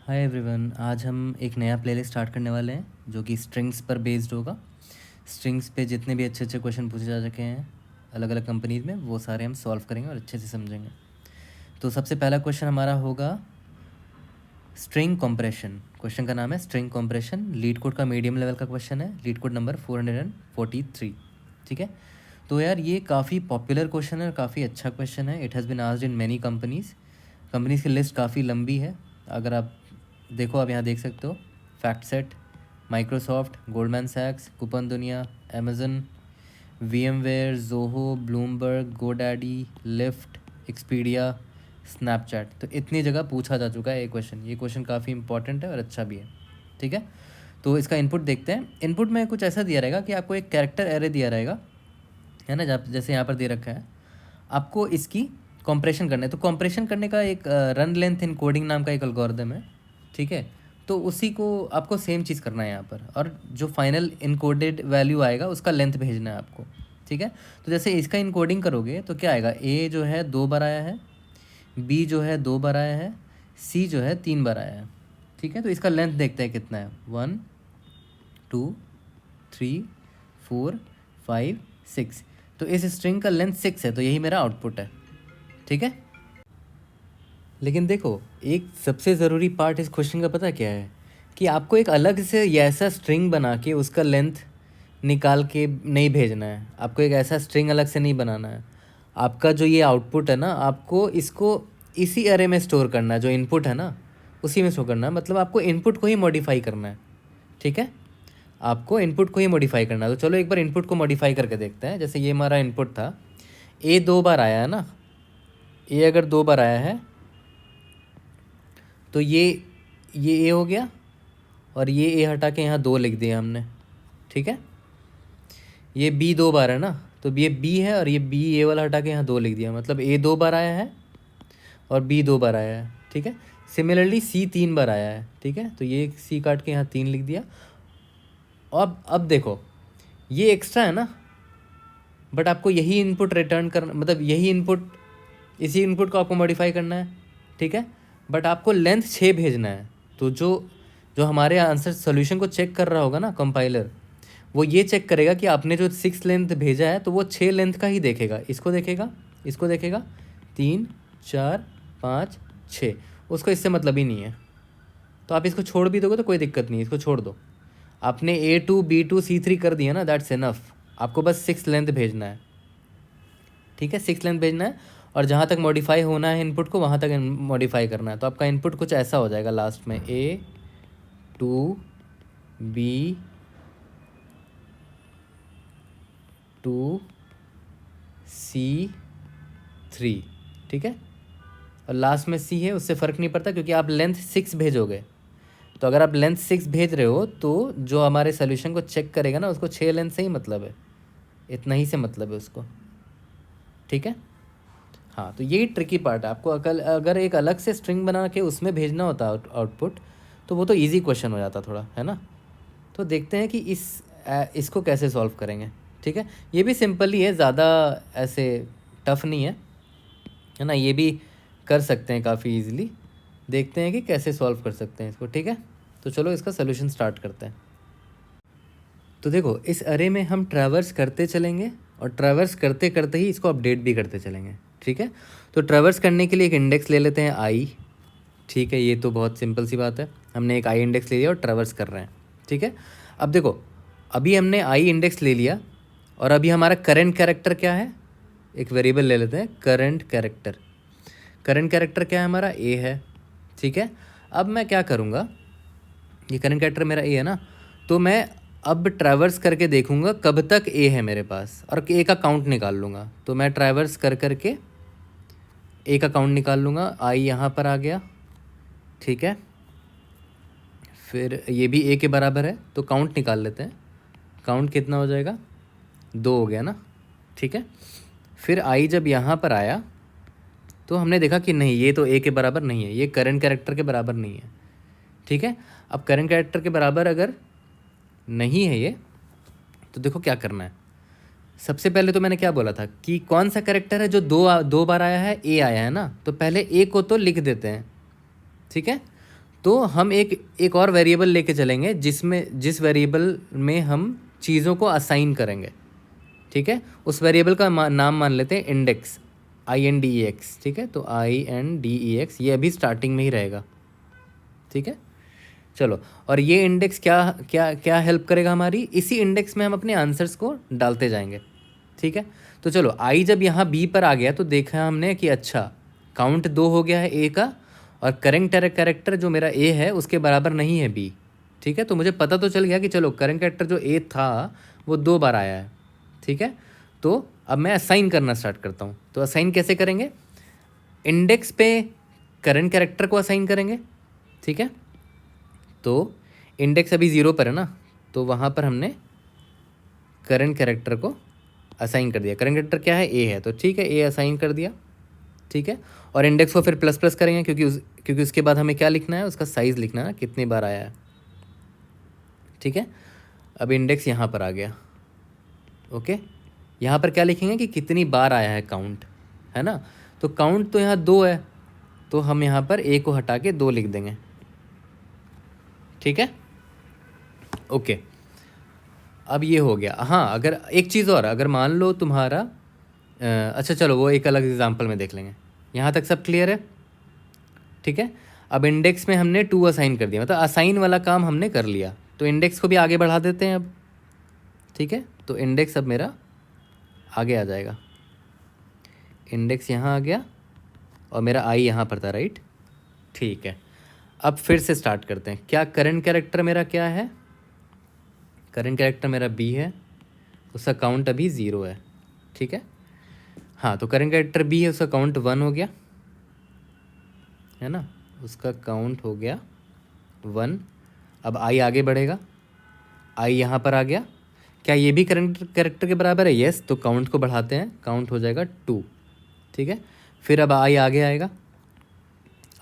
Hi everyone, आज हम एक नया प्लेलिस्ट स्टार्ट करने वाले हैं जो कि स्ट्रिंग्स पर बेस्ड होगा। स्ट्रिंग्स पे जितने भी अच्छे अच्छे क्वेश्चन पूछे जा चुके हैं अलग अलग कंपनीज में, वो सारे हम सॉल्व करेंगे और अच्छे से समझेंगे। तो सबसे पहला क्वेश्चन हमारा होगा स्ट्रिंग कॉम्प्रेशन। क्वेश्चन का नाम है स्ट्रिंग कॉम्प्रेशन। लीड कोड का मीडियम लेवल का क्वेश्चन है, लीड कोड नंबर 443। ठीक है, तो यार ये काफ़ी पॉपुलर क्वेश्चन है और काफ़ी अच्छा क्वेश्चन है। It has been asked in many companies की लिस्ट काफ़ी लंबी है। अगर आप देखो, आप यहाँ देख सकते हो फैक्टसेट, माइक्रोसॉफ्ट, गोल्डमैन सैक्स, कूपन दुनिया, Amazon, VMware, Zoho, Bloomberg, GoDaddy, lift, Expedia, Snapchat. तो इतनी जगह पूछा जा चुका है ये क्वेश्चन काफ़ी इंपॉर्टेंट है और अच्छा भी है। ठीक है, तो इसका इनपुट देखते हैं। इनपुट में कुछ ऐसा दिया रहेगा कि आपको एक कैरेक्टर एरे दिया रहेगा, है ना, जैसे यहाँ पर दे रखा है। आपको इसकी कॉम्प्रेशन करना है। तो कॉम्प्रेशन करने का एक रन लेंथ इनकोडिंग नाम का एक एल्गोरिदम है। ठीक है, तो उसी को आपको सेम चीज़ करना है यहाँ पर, और जो फाइनल इनकोडेड वैल्यू आएगा उसका लेंथ भेजना है आपको। ठीक है, तो जैसे इसका इनकोडिंग करोगे तो क्या आएगा, ए जो है 2 बार आया है, बी जो है 2 बार आया है, सी जो है 3 बार आया है। ठीक है, तो इसका लेंथ देखते हैं कितना है। 1 2 3 4 5 6। तो इस स्ट्रिंग का लेंथ 6 है, तो यही मेरा आउटपुट है। ठीक है, लेकिन देखो एक सबसे ज़रूरी पार्ट इस क्वेश्चन का पता क्या है, कि आपको एक अलग से ये ऐसा स्ट्रिंग बना के उसका लेंथ निकाल के नहीं भेजना है। आपको एक ऐसा स्ट्रिंग अलग से नहीं बनाना है। आपका जो ये आउटपुट है ना, आपको इसको इसी अरे में स्टोर करना है। जो इनपुट है ना उसी में स्टोर करना है, मतलब आपको इनपुट को ही मॉडिफाई करना है। ठीक है, आपको इनपुट को ही मॉडिफाई करना है। तो चलो एक बार इनपुट को मॉडिफाई करके देखते हैं। जैसे ये हमारा इनपुट था, ए 2 बार आया है ना, ए अगर 2 बार आया है तो ये ए हो गया, और ये ए हटा के यहाँ 2 लिख दिया हमने। ठीक है, ये बी 2 बार है ना, तो ये बी है, और ये बी ए वाला हटा के यहाँ 2 लिख दिया, मतलब ए 2 बार आया है और बी 2 बार आया है। ठीक है, सिमिलरली सी 3 बार आया है। ठीक है, तो ये सी काट के यहाँ 3 लिख दिया। अब देखो ये एक्स्ट्रा है ना, बट आपको यही इनपुट रिटर्न करना, मतलब यही इनपुट, इसी इनपुट को आपको मॉडिफाई करना है। ठीक है, बट आपको लेंथ 6 भेजना है। तो जो जो हमारे आंसर सोल्यूशन को चेक कर रहा होगा ना कंपाइलर, वो ये चेक करेगा कि आपने जो 6 लेंथ भेजा है तो वो 6 लेंथ का ही देखेगा। इसको देखेगा, इसको देखेगा, 3 4 5 6, उसको इससे मतलब ही नहीं है। तो आप इसको छोड़ भी दोगे तो कोई दिक्कत नहीं है, इसको छोड़ दो। आपने A2 B2 C3 कर दिया ना, दैट्स इनफ। आपको बस 6 लेंथ भेजना है। ठीक है, 6 लेंथ भेजना है, और जहाँ तक मॉडिफाई होना है इनपुट को वहाँ तक मॉडिफाई करना है। तो आपका इनपुट कुछ ऐसा हो जाएगा लास्ट में, A2 B2 C3। ठीक है, और लास्ट में C है, उससे फ़र्क नहीं पड़ता क्योंकि आप लेंथ 6 भेजोगे। तो अगर आप लेंथ 6 भेज रहे हो तो जो हमारे सोल्यूशन को चेक करेगा ना उसको 6 लेंथ से ही मतलब है, इतना ही से मतलब है उसको। ठीक है, हाँ, तो यही ट्रिकी पार्ट है। आपको अगर एक अलग से स्ट्रिंग बना के उसमें भेजना होता आउटपुट, तो वो तो इजी क्वेश्चन हो जाता थोड़ा, है ना। तो देखते हैं कि इसको कैसे सॉल्व करेंगे। ठीक है, ये भी सिंपल ही है, ज़्यादा ऐसे टफ नहीं है ना, ये भी कर सकते हैं काफ़ी इजीली। देखते हैं कि कैसे सॉल्व कर सकते हैं इसको। ठीक है, तो चलो इसका सोल्यूशन स्टार्ट करते हैं। तो देखो इस अरे में हम ट्रैवर्स करते चलेंगे, और ट्रैवर्स करते करते ही इसको अपडेट भी करते चलेंगे। ठीक है, तो ट्रैवर्स करने के लिए एक इंडेक्स ले लेते हैं आई। ठीक है, ये तो बहुत सिंपल सी बात है, हमने एक आई इंडेक्स ले लिया और ट्रैवर्स कर रहे हैं। ठीक है, अब देखो अभी हमने आई इंडेक्स ले लिया, और अभी हमारा करंट कैरेक्टर क्या है, एक वेरिएबल ले लेते हैं करंट कैरेक्टर। करंट कैरेक्टर क्या है हमारा, ए है। ठीक है, अब मैं क्या करूँगा, ये करंट कैरेक्टर मेरा ए है ना, तो मैं अब ट्रैवर्स करके देखूंगा कब तक ए है मेरे पास, और ए का काउंट निकाल लूँगा। तो मैं ट्रैवर्स कर करके ए का काउंट निकाल लूँगा। आई यहाँ पर आ गया। ठीक है, फिर ये भी ए के बराबर है, तो काउंट निकाल लेते हैं। काउंट कितना हो जाएगा, 2 हो गया ना। ठीक है, फिर आई जब यहाँ पर आया तो हमने देखा कि नहीं, ये तो ए के बराबर नहीं है, ये करंट कैरेक्टर के बराबर नहीं है। ठीक है, अब करंट कैरेक्टर के बराबर अगर नहीं है ये, तो देखो क्या करना है। सबसे पहले तो मैंने क्या बोला था कि कौन सा कैरेक्टर है जो दो बार आया है, ए आया है ना, तो पहले ए को तो लिख देते हैं। ठीक है, तो हम एक और वेरिएबल लेके चलेंगे जिस वेरिएबल में हम चीज़ों को असाइन करेंगे, ठीक है। उस वेरिएबल का नाम मान लेते हैं इंडेक्स, INDEX, ठीक है। तो INDEX ये अभी स्टार्टिंग में ही रहेगा, ठीक है। चलो, और ये इंडेक्स क्या क्या क्या हेल्प करेगा हमारी, इसी इंडेक्स में हम अपने आंसर्स को डालते जाएंगे, ठीक है। तो चलो आई जब यहाँ बी पर आ गया तो देखा हमने कि अच्छा काउंट 2 हो गया है ए का, और करेंट कैरेक्टर जो मेरा ए है उसके बराबर नहीं है बी, ठीक है। तो मुझे पता तो चल गया कि चलो करेंट कैरेक्टर जो ए था वो 2 बार आया है, ठीक है। तो अब मैं असाइन करना स्टार्ट करता हूँ। तो असाइन कैसे करेंगे, इंडेक्स पे करंट कैरेक्टर को असाइन करेंगे, ठीक है। तो इंडेक्स अभी 0 पर है ना, तो वहाँ पर हमने करंट कैरेक्टर को असाइन कर दिया। करंट कैरेक्टर क्या है, ए है, तो ठीक है ए असाइन कर दिया, ठीक है। और इंडेक्स को फिर प्लस प्लस करेंगे क्योंकि उसके बाद हमें क्या लिखना है, उसका साइज़ लिखना है, कितनी बार आया है, ठीक है। अब इंडेक्स यहाँ पर आ गया, ओके। यहाँ पर क्या लिखेंगे कि कितनी बार आया है काउंट, है ना। तो काउंट तो यहाँ 2 है, तो हम यहाँ पर ए को हटा के 2 लिख देंगे, ठीक है, ओके। अब ये हो गया। हाँ, अगर एक चीज़ और, अगर मान लो तुम्हारा अच्छा चलो वो एक अलग एग्जांपल में देख लेंगे। यहाँ तक सब क्लियर है, ठीक है। अब इंडेक्स में हमने 2 असाइन कर दिया, मतलब असाइन वाला काम हमने कर लिया, तो इंडेक्स को भी आगे बढ़ा देते हैं अब, ठीक है। तो इंडेक्स अब मेरा आगे आ जाएगा, इंडेक्स यहाँ आ गया और मेरा आई यहाँ पर था, राइट, ठीक है। अब फिर से स्टार्ट करते हैं। क्या करंट कैरेक्टर मेरा क्या है, करंट कैरेक्टर मेरा बी है, उसका काउंट अभी 0 है, ठीक है। हाँ, तो करंट कैरेक्टर बी है, उसका काउंट 1 हो गया, है ना, उसका काउंट हो गया 1। अब आई आगे बढ़ेगा, आई यहाँ पर आ गया। क्या ये भी करंट कैरेक्टर के बराबर है, यस, तो काउंट को बढ़ाते हैं, काउंट हो जाएगा 2, ठीक है। फिर अब आई आगे आएगा,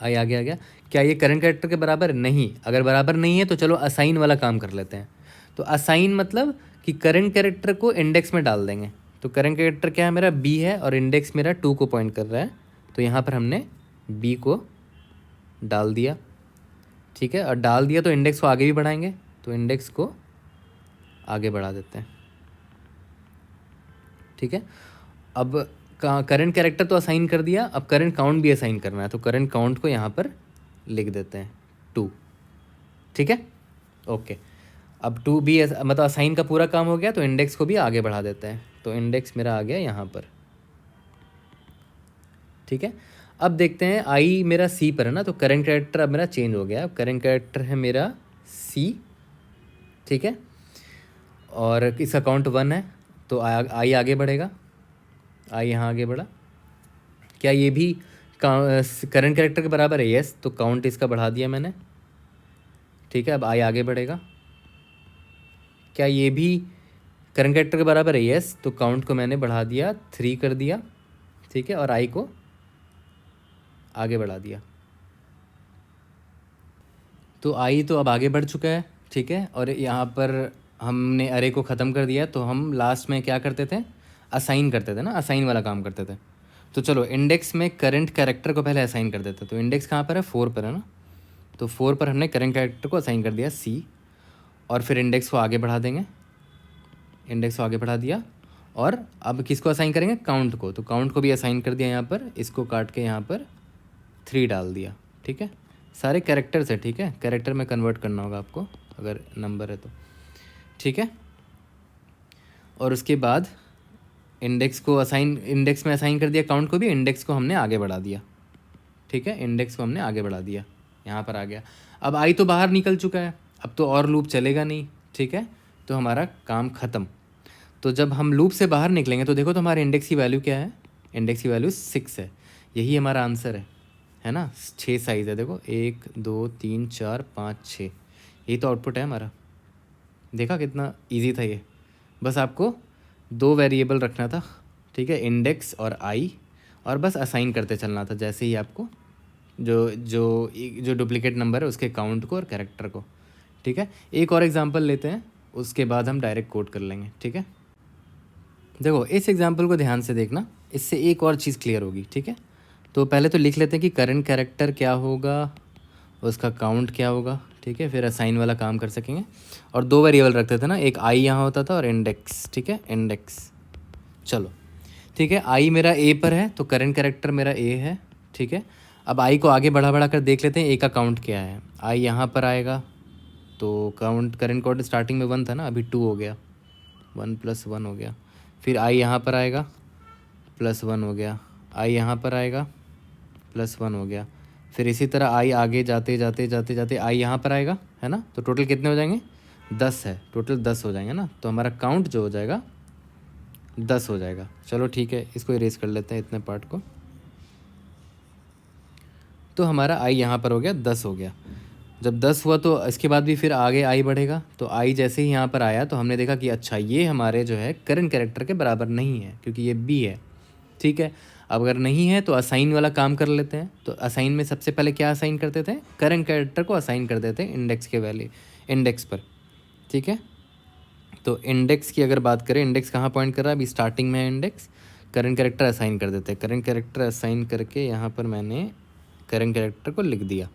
आई आगे आ गया। क्या ये करंट कैरेक्टर के बराबर है, नहीं। अगर बराबर नहीं है तो चलो असाइन वाला काम कर लेते हैं। तो असाइन मतलब कि करंट कैरेक्टर को इंडेक्स में डाल देंगे। तो करंट कैरेक्टर क्या है, मेरा बी है, और इंडेक्स मेरा 2 को पॉइंट कर रहा है, तो यहाँ पर हमने बी को डाल दिया, ठीक है। और डाल दिया तो इंडेक्स को आगे भी बढ़ाएंगे, तो इंडेक्स को आगे बढ़ा देते हैं, ठीक है। अब करंट कैरेक्टर तो असाइन कर दिया, अब करंट काउंट भी असाइन करना है, तो करंट काउंट को यहाँ पर लिख देते हैं 2, ठीक है, ओके। अब 2 भी मतलब असाइन का पूरा काम हो गया, तो इंडेक्स को भी आगे बढ़ा देते हैं, तो इंडेक्स मेरा आ गया यहाँ पर, ठीक है। अब देखते हैं आई मेरा सी पर है ना, तो करंट कैरेक्टर अब मेरा चेंज हो गया, अब करंट कैरेक्टर है मेरा सी, ठीक है। और इसका काउंट 1 है, तो आई आगे बढ़ेगा, आई यहाँ आगे बढ़ा। क्या ये भी करंट कैरेक्टर के बराबर है, यस, तो काउंट इसका बढ़ा दिया मैंने, ठीक है। अब आई आगे बढ़ेगा। क्या ये भी करंट कैरेक्टर के बराबर है, यस, तो काउंट को मैंने बढ़ा दिया, 3 कर दिया, ठीक है। और आई को आगे बढ़ा दिया, तो आई तो अब आगे बढ़ चुका है, ठीक है। और यहाँ पर हमने अरे को ख़त्म कर दिया, तो हम लास्ट में क्या करते थे, असाइन करते थे ना, असाइन वाला काम करते थे। तो चलो इंडेक्स में करंट कैरेक्टर को पहले असाइन कर देते, तो इंडेक्स कहाँ पर है, 4 पर है ना, तो 4 पर हमने करंट कैरेक्टर को असाइन कर दिया सी, और फिर इंडेक्स को आगे बढ़ा देंगे, इंडेक्स को आगे बढ़ा दिया। और अब किसको असाइन करेंगे, काउंट को, तो काउंट को भी असाइन कर दिया यहाँ पर, इसको काट के यहाँ पर 3 डाल दिया, ठीक है। सारे कैरेक्टर्स है, ठीक है, कैरेक्टर में कन्वर्ट करना होगा आपको अगर नंबर है तो, ठीक है। और उसके बाद इंडेक्स को इंडेक्स में असाइन कर दिया काउंट को भी, इंडेक्स को हमने आगे बढ़ा दिया, ठीक है, इंडेक्स को हमने आगे बढ़ा दिया, यहाँ पर आ गया। अब आई तो बाहर निकल चुका है, अब तो और लूप चलेगा नहीं, ठीक है, तो हमारा काम ख़त्म। तो जब हम लूप से बाहर निकलेंगे तो देखो तो हमारे इंडेक्स की वैल्यू क्या है, इंडेक्स की वैल्यू 6 है, यही हमारा आंसर है ना। 6 साइज़ है, देखो 1 2 3 4 5 6, यही तो आउटपुट है हमारा। देखा कितना इजी था ये, बस आपको 2 वेरिएबल रखना था, ठीक है, इंडेक्स और आई, और बस असाइन करते चलना था, जैसे ही आपको जो जो जो डुप्लीकेट नंबर है उसके काउंट को और कैरेक्टर को, ठीक है। एक और एग्जांपल लेते हैं, उसके बाद हम डायरेक्ट कोड कर लेंगे, ठीक है। देखो इस एग्जांपल को ध्यान से देखना, इससे एक और चीज़ क्लियर होगी, ठीक है। तो पहले तो लिख लेते हैं कि करंट कैरेक्टर क्या होगा, उसका काउंट क्या होगा, ठीक है, फिर असाइन वाला काम कर सकेंगे। और 2 वेरिएबल रखते थे ना, एक आई यहाँ होता था और इंडेक्स, ठीक है, इंडेक्स। चलो ठीक है, आई मेरा ए पर है तो करंट कैरेक्टर मेरा ए है, ठीक है। अब आई को आगे बढ़ा कर देख लेते हैं ए का काउंट क्या है। आई यहाँ पर आएगा तो काउंट, करंट काउंट स्टार्टिंग में 1 था ना, अभी 2 हो गया, 1 + 1 हो गया। फिर आई यहाँ पर आएगा +1 हो गया, आई यहाँ पर आएगा +1 हो गया। फिर इसी तरह आई आगे जाते जाते जाते जाते आई यहाँ पर आएगा, है ना। तो टोटल कितने हो जाएंगे, 10 है, टोटल 10 हो जाएंगे ना। तो हमारा काउंट जो हो जाएगा 10 हो जाएगा। चलो ठीक है, इसको इरेज कर लेते हैं इतने पार्ट को। तो हमारा आई यहाँ पर हो गया 10 हो गया। जब 10 हुआ तो इसके बाद भी फिर आगे आई बढ़ेगा। तो आई जैसे ही यहाँ पर आया तो हमने देखा कि अच्छा ये हमारे जो है करंट कैरेक्टर के बराबर नहीं है क्योंकि ये बी है, ठीक है। अब अगर नहीं है तो असाइन वाला काम कर लेते हैं। तो असाइन में सबसे पहले क्या असाइन करते थे, करंट कैरेक्टर को असाइन कर देते हैं इंडेक्स के वैल्यू, इंडेक्स पर, ठीक है। तो इंडेक्स की अगर बात करें, इंडेक्स कहाँ पॉइंट कर रहा है, अभी स्टार्टिंग में है इंडेक्स। करंट कैरेक्टर असाइन कर देते हैं, करंट कैरेक्टर असाइन करके यहाँ पर मैंने करंट कैरेक्टर को लिख दिया।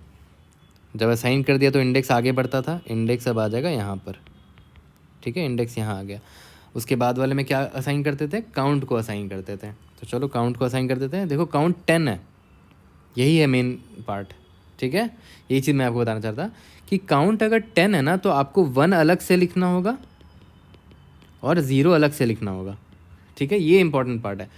जब असाइन कर दिया तो इंडेक्स आगे बढ़ता था, इंडेक्स अब आ जाएगा यहाँ पर, ठीक है, इंडेक्स यहाँ आ गया। उसके बाद वाले में क्या असाइन करते थे, काउंट को असाइन करते थे। तो चलो काउंट को असाइन कर देते हैं। देखो काउंट 10 है, यही है मेन पार्ट, ठीक है। यही चीज़ मैं आपको बताना चाहता कि काउंट अगर 10 है ना तो आपको 1 अलग से लिखना होगा और 0 अलग से लिखना होगा, ठीक है। ये इंपॉर्टेंट पार्ट है।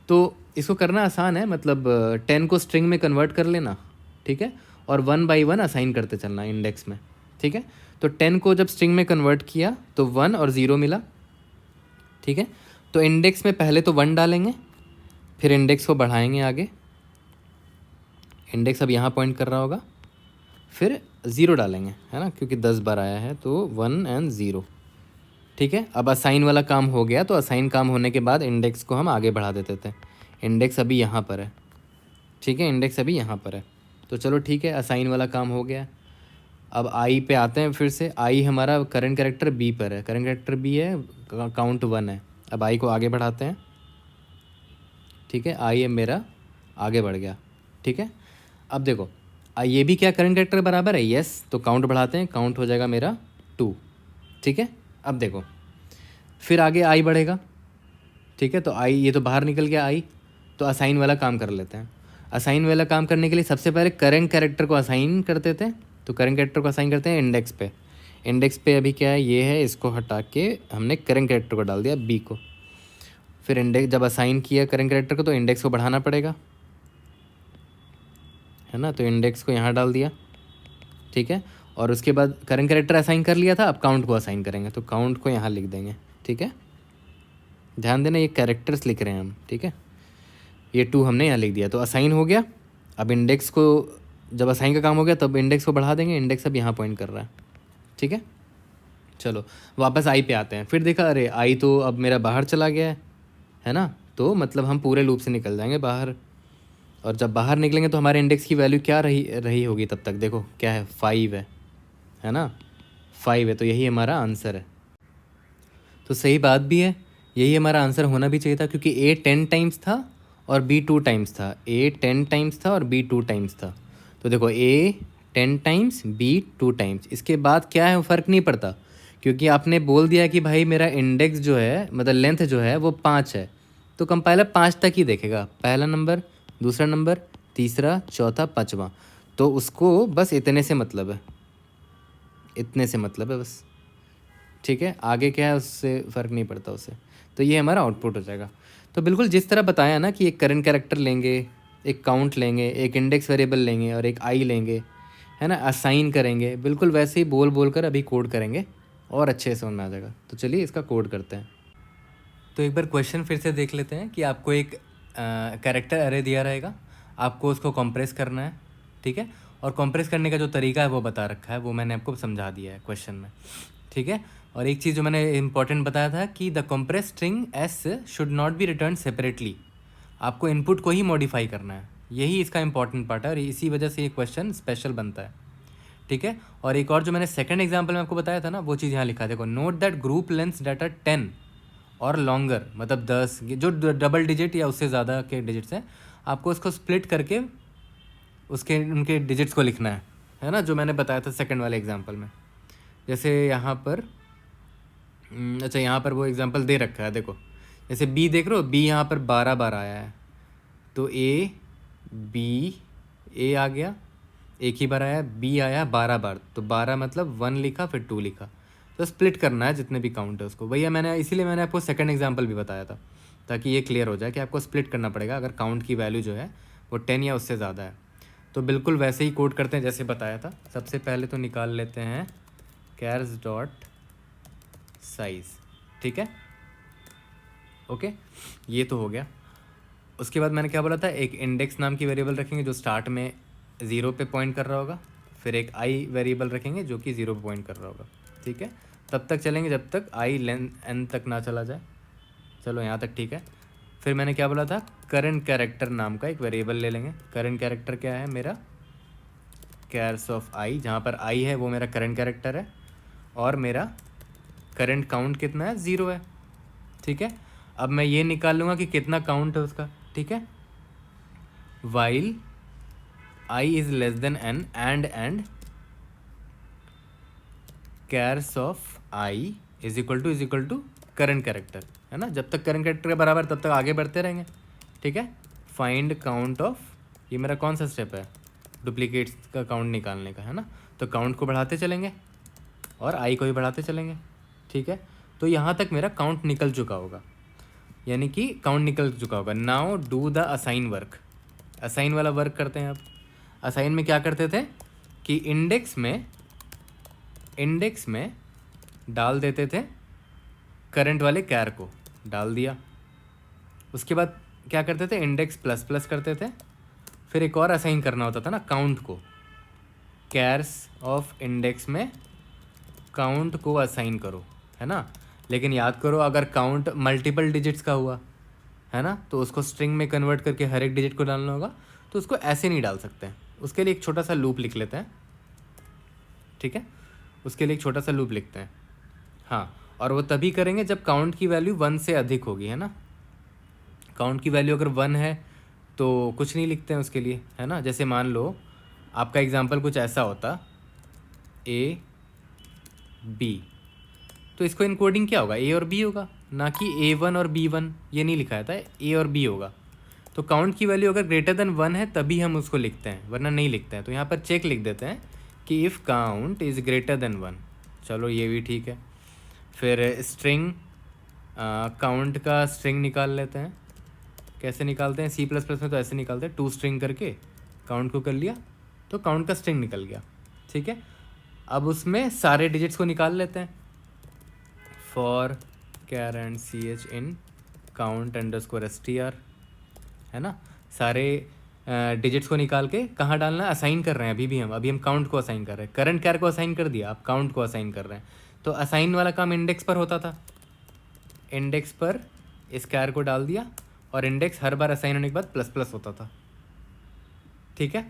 तो इसको करना आसान है, मतलब 10 को स्ट्रिंग में कन्वर्ट कर लेना, ठीक है, और 1 बाई 1 असाइन करते चलना इंडेक्स में, ठीक है। तो 10 को जब स्ट्रिंग में कन्वर्ट किया तो 1 और 0 मिला, ठीक है। तो इंडेक्स में पहले तो 1 डालेंगे, फिर इंडेक्स को बढ़ाएंगे आगे, इंडेक्स अब यहाँ पॉइंट कर रहा होगा, फिर 0 डालेंगे, है ना, क्योंकि 10 बार आया है तो 1 और 0, ठीक है। अब असाइन वाला काम हो गया। तो असाइन काम होने के बाद इंडेक्स को हम आगे बढ़ा देते थे। इंडेक्स अभी यहाँ पर है, ठीक है, इंडेक्स अभी यहाँ पर है। तो चलो ठीक है, असाइन वाला काम हो गया। अब आई पे आते हैं फिर से। आई हमारा करंट कैरेक्टर बी पर है, करंट कैरेक्टर बी है, काउंट 1 है। अब आई को आगे बढ़ाते हैं, ठीक है, आई मेरा आगे बढ़ गया, ठीक है। अब देखो ये भी क्या करंट कैरेक्टर बराबर है, यस। तो काउंट बढ़ाते हैं, काउंट हो जाएगा मेरा 2, ठीक है। अब देखो फिर आगे आई बढ़ेगा, ठीक है। तो आई, ये तो बाहर निकल गया आई। तो असाइन वाला काम कर लेते हैं। असाइन वाला काम करने के लिए सबसे पहले करंट कैरेक्टर को असाइन करते थे। तो करंट कैरेक्टर को असाइन करते हैं इंडेक्स पे। इंडेक्स पे अभी क्या है, ये है, इसको हटा के हमने करंट कैरेक्टर को डाल दिया बी को। फिर इंडेक्स जब असाइन किया करंट कैरेक्टर को तो इंडेक्स को बढ़ाना पड़ेगा, है ना। तो इंडेक्स को यहाँ डाल दिया, ठीक है। और उसके बाद करंट कैरेक्टर असाइन कर लिया था, अब काउंट को असाइन करेंगे। तो काउंट को यहाँ लिख देंगे, ठीक है। ध्यान देना ये कैरेक्टर्स लिख रहे हैं हम, ठीक है। ये 2 हमने यहाँ लिख दिया। तो असाइन हो गया। अब इंडेक्स को जब असाइन का काम हो गया तब इंडेक्स को बढ़ा देंगे। इंडेक्स अब यहाँ पॉइंट कर रहा है, ठीक है। चलो वापस आई पे आते हैं। फिर देखा अरे आई तो अब मेरा बाहर चला गया है ना। तो मतलब हम पूरे लूप से निकल जाएंगे बाहर। और जब बाहर निकलेंगे तो हमारे इंडेक्स की वैल्यू क्या रही होगी तब तक, देखो क्या है, 5 है ना, 5 है। तो यही हमारा आंसर है। तो सही बात भी है, यही हमारा आंसर होना भी चाहिए था क्योंकि ए 10 टाइम्स था और बी 2 टाइम्स था। ए 10 टाइम्स था और बी 2 टाइम्स था। तो देखो ए 10 टाइम्स, बी 2 टाइम्स, इसके बाद क्या है फ़र्क नहीं पड़ता क्योंकि आपने बोल दिया कि भाई मेरा इंडेक्स जो है, मतलब लेंथ जो है वो 5 है। तो कंपाइलर 5 तक ही देखेगा, पहला नंबर, दूसरा नंबर, तीसरा, चौथा, पाँचवा। तो उसको बस इतने से मतलब है, इतने से मतलब है बस, ठीक है। आगे क्या है उससे फ़र्क नहीं पड़ता उसे। तो ये हमारा आउटपुट हो जाएगा। तो बिल्कुल जिस तरह बताया ना कि एक करंट कैरेक्टर लेंगे, एक काउंट लेंगे, एक इंडेक्स वेरिएबल लेंगे और एक आई लेंगे, है ना, असाइन करेंगे, बिल्कुल वैसे ही बोल कर अभी कोड करेंगे और अच्छे से समझ में आ जाएगा। तो चलिए इसका कोड करते हैं। तो एक बार क्वेश्चन फिर से देख लेते हैं कि आपको एक कैरेक्टर अरे दिया रहेगा, आपको उसको कंप्रेस करना है, ठीक है। और कंप्रेस करने का जो तरीका है वो बता रखा है, वो मैंने आपको समझा दिया है क्वेश्चन में, ठीक है। और एक चीज़ जो मैंने इंपॉर्टेंट बताया था कि the compress string S should not be return separately, आपको इनपुट को ही मॉडिफाई करना है, यही इसका इंपॉर्टेंट पार्ट है और इसी वजह से ये क्वेश्चन स्पेशल बनता है, ठीक है। और एक और जो मैंने सेकंड एग्जांपल में आपको बताया था ना, वो चीज़ यहाँ लिखा है, देखो, note that group lengths that are 10 और लॉन्गर, मतलब 10 जो डबल डिजिट या उससे ज़्यादा के डिजिट्स हैं, आपको उसको स्प्लिट करके उसके उनके डिजिट्स को लिखना है ना, जो मैंने बताया था सेकंड वाले एग्जांपल में। जैसे यहाँ पर अच्छा यहाँ पर वो एग्जांपल दे रखा है, देखो जैसे बी देख रहे हो, बी यहाँ पर 12 बार आया है, तो ए बी, ए आ गया एक ही बार आया, बी आया 12 बार, तो 12 मतलब 1 लिखा फिर 2 लिखा, तो स्प्लिट करना है जितने भी काउंट है उसको। भैया मैंने इसीलिए मैंने आपको सेकंड एग्जांपल भी बताया था, ताकि ये क्लियर हो जाए कि आपको स्प्लिट करना पड़ेगा अगर काउंट की वैल्यू जो है वो 10 या उससे ज़्यादा है। तो बिल्कुल वैसे ही कोड करते हैं जैसे बताया था। सबसे पहले तो निकाल लेते हैं कैर्स डॉट साइज़, ठीक है, ओके, ये तो हो गया। उसके बाद मैंने क्या बोला था, एक इंडेक्स नाम की वेरिएबल रखेंगे जो स्टार्ट में 0 पे पॉइंट कर रहा होगा, फिर एक आई वेरिएबल रखेंगे जो कि 0 पे पॉइंट कर रहा होगा, ठीक है। तब तक चलेंगे जब तक आई n तक ना चला जाए। चलो यहाँ तक ठीक है। फिर मैंने क्या बोला था, करंट कैरेक्टर नाम का एक वेरिएबल ले लेंगे। करंट कैरेक्टर क्या है मेरा, कैर्स ऑफ आई, जहाँ पर आई है वो मेरा करंट कैरेक्टर है और मेरा करंट काउंट कितना है, 0 है, ठीक है। अब मैं ये निकाल लूँगा कि कितना काउंट है उसका, ठीक है। While i is less than n and chars of i is equal to current character, है ना। जब तक करंट कैरेक्टर के बराबर तब तक आगे बढ़ते रहेंगे, ठीक है। फाइंड काउंट ऑफ, ये मेरा कौन सा स्टेप है, डुप्लीकेट्स का काउंट निकालने का, है ना। तो काउंट को बढ़ाते चलेंगे और आई को भी बढ़ाते चलेंगे, ठीक है। तो यहाँ तक मेरा काउंट निकल चुका होगा, यानी कि काउंट निकल चुका होगा। Now do the assign work. Assign वाला वर्क करते हैं अब। असाइन में क्या करते थे कि इंडेक्स में डाल देते थे करंट वाले कैर को, डाल दिया। उसके बाद क्या करते थे, इंडेक्स प्लस प्लस करते थे। फिर एक और असाइन करना होता था ना, काउंट को। कैर्स ऑफ इंडेक्स में काउंट को असाइन करो, है ना। लेकिन याद करो, अगर काउंट मल्टीपल डिजिट्स का हुआ है ना, तो उसको स्ट्रिंग में कन्वर्ट करके हर एक डिजिट को डालना होगा, तो उसको ऐसे नहीं डाल सकते हैं। उसके लिए एक छोटा सा लूप लिख लेते हैं, ठीक है। उसके लिए एक छोटा सा लूप लिखते हैं, हाँ। और वो तभी करेंगे जब काउंट की वैल्यू 1 से अधिक होगी, है ना। काउंट की वैल्यू अगर 1 है तो कुछ नहीं लिखते हैं उसके लिए, है ना। जैसे मान लो आपका एग्जाम्पल कुछ ऐसा होता, ए बी, तो इसको इनकोडिंग क्या होगा, ए और बी होगा, ना कि A1 और B1, ये नहीं लिखा था, ए और बी होगा। तो काउंट की वैल्यू अगर ग्रेटर देन 1 है तभी हम उसको लिखते हैं, वरना नहीं लिखते हैं। तो यहाँ पर चेक लिख देते हैं कि if count is greater than 1। चलो ये भी ठीक है। फिर स्ट्रिंग, काउंट का स्ट्रिंग निकाल लेते हैं। कैसे निकालते हैं, C++ में तो ऐसे निकालते हैं, 2 स्ट्रिंग करके काउंट को कर लिया तो काउंट का स्ट्रिंग निकल गया, ठीक है। अब उसमें सारे डिजिट्स को निकाल लेते हैं। For char and ch in count underscore str, है ना। सारे डिजिट्स को निकाल के कहाँ डालना है, असाइन कर रहे हैं अभी हम काउंट को असाइन कर रहे हैं। करंट कैर को असाइन कर दिया, आप काउंट को असाइन कर रहे हैं। तो असाइन वाला काम इंडेक्स पर होता था, इंडेक्स पर इस कैर को डाल दिया और इंडेक्स हर बार असाइन होने के बाद प्लस प्लस होता था, ठीक है।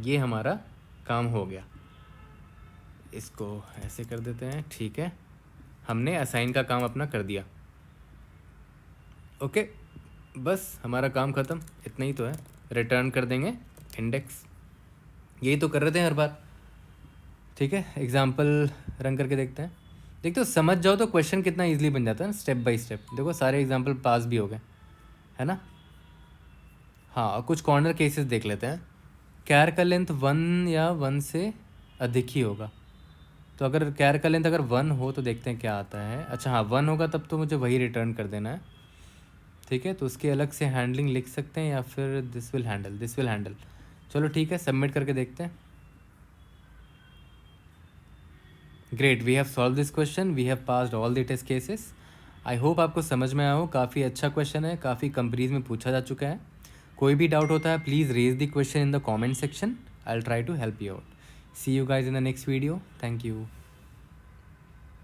ये हमारा काम हो गया। इसको ऐसे कर देते हैं, ठीक है। हमने असाइन का काम अपना कर दिया, ओके। बस हमारा काम ख़त्म, इतना ही तो है। रिटर्न कर देंगे इंडेक्स, यही तो कर रहे थे हर बार, ठीक है। एग्जाम्पल रन करके देखते हैं। देखते हो, समझ जाओ तो क्वेश्चन कितना इजीली बन जाता है, स्टेप बाय स्टेप। देखो सारे एग्जाम्पल पास भी हो गए, है ना। हाँ, और कुछ कॉर्नर केसेस देख लेते हैं। कैर का लेंथ 1 या 1 से अधिक ही होगा, तो अगर कैर का लेंथ अगर 1 हो तो देखते हैं क्या आता है। अच्छा हाँ, 1 होगा तब तो मुझे वही रिटर्न कर देना है, ठीक है। तो उसकी अलग से हैंडलिंग लिख सकते हैं या फिर दिस विल हैंडल। चलो ठीक है, सबमिट करके देखते हैं। Great, we have solved this question, we have passed all the test cases. I hope आपको समझ में आया हो। काफ़ी अच्छा क्वेश्चन है, काफ़ी कंपनीज में पूछा जा चुका है। कोई भी डाउट होता है please raise the question in the comment section, I will try to help you out. See you guys in the next video, thank you.